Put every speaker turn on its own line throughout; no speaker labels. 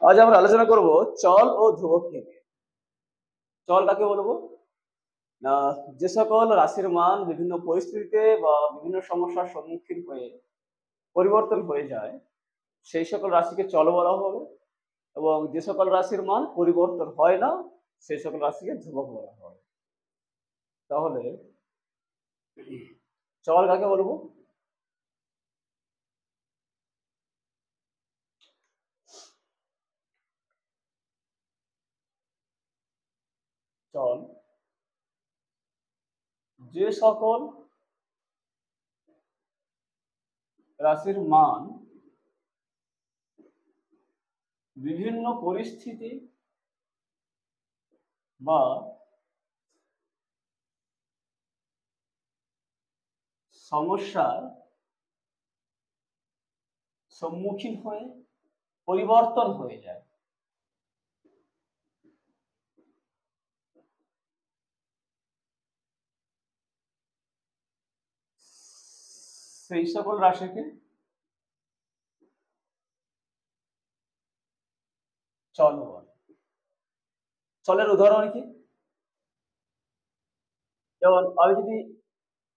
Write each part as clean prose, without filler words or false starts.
আজ আমরা আলোচনা করব চল ও ধ্রুবক নিয়ে। চল কাকে বলবো না, যে সকল রাশির মান বিভিন্ন পরিস্থিতিতে বা বিভিন্ন সমস্যার সম্মুখীন হয়ে পরিবর্তন হয়ে যায় সেই সকল রাশিকে চল বলা হবে, এবং যে সকল রাশির মান পরিবর্তন হয় না সেই সকল রাশিকে ধ্রুবক বলা হবে। তাহলে চল কাকে বলবো? চল যে সকল রাশির মান বিভিন্ন পরিস্থিতি বা সমস্যার সম্মুখীন হয়ে পরিবর্তন হয়ে যায় সেই সকল রাশিকে চল বলে। চলের উদাহরণ কি? যেমন আমি যদি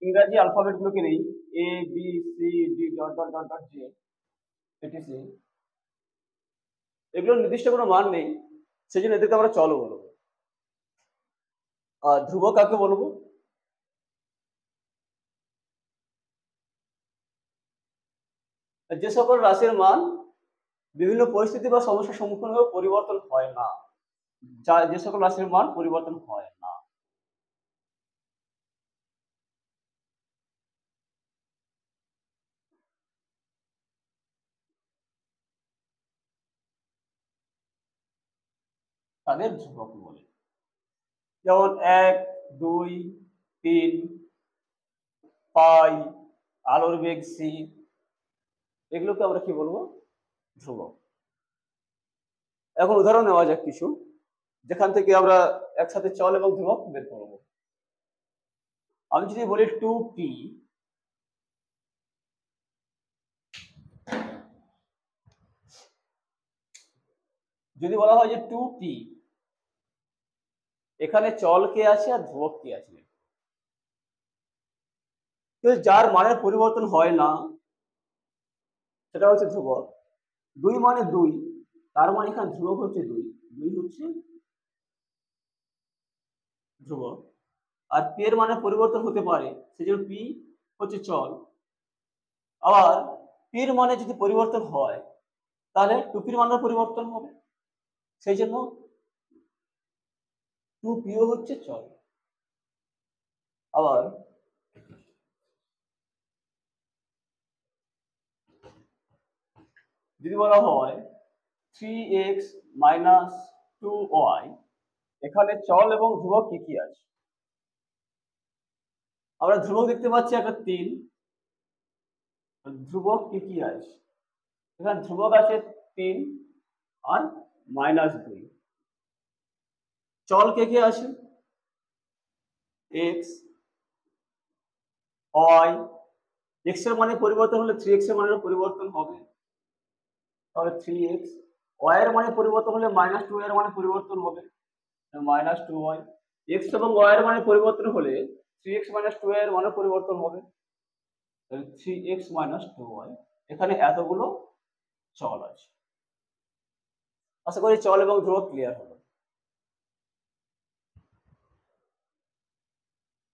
ইংরাজি অ্যালফাবেট গুলোকে নেই, A B C D dot dot dot dot J ATC, এগুলোর নির্দিষ্ট কোনো মান নেই, সেই জন্য এদেরকে আমরা চল বলবো। আর ধ্রুবক কাকে বলবো? যে সকল রাশির মান বিভিন্ন পরিস্থিতি বা সমস্যার সম্মুখীন হয়ে পরিবর্তন হয় না, যে সকল রাশির মান পরিবর্তন হয় না। তাদের ধ্রুবক বলে। যেমন 1, 2, 3, পাই, আলোর বেগ সি, এগুলোকে আমরা কি বলবো? ধ্রুবক। এখন উদাহরণ নেওয়া যাক কিছু, যেখান থেকে আমরা একসাথে চল এবং ধ্রুবক বের করবো। আমি যদি বলি 2p, যদি বলা হয় যে 2p, এখানে চল কে আছে আর ধ্রুবক কে আছে? যার মানের পরিবর্তন হয় না সেটা হচ্ছে ধ্রুবক। 2 মানে 2, তার মানে এখানে ধ্রুবক হচ্ছে 2, 2 হচ্ছে ধ্রুবক। আর পি এর মানে পরিবর্তন হতে পারে, সেজন্য পি হচ্ছে চল। আবার পি এর মানে যদি পরিবর্তন হয় তাহলে টুপির মানের পরিবর্তন হবে, সেই জন্য 2পিও হচ্ছে চল। আবার যদি বলা হয় 3x - 2y, এখানে চল এবং ধ্রুবক কি কি আছে? আমরা ধ্রুবক দেখতে পাচ্ছি একটা 3, ধ্রুবক কি কি আছে? এখানে ধ্রুবক আছে 3 আর -2। চল কে কে আছে? x, y, x এর মানে পরিবর্তন হলে 3x এর মানের পরিবর্তন হবে, তাহলে 3x, y এর মানে পরিবর্তন হলে -2 এর মানে পরিবর্তন হবে, -2y, x এবং y এর মানে পরিবর্তন হলে 3x - 2y এর মানে পরিবর্তন হবে, তাহলে 3x - 2y। এখানে এতগুলো চল আছে। আশা করি চল এবং ধ্রুবক ক্লিয়ার হবে।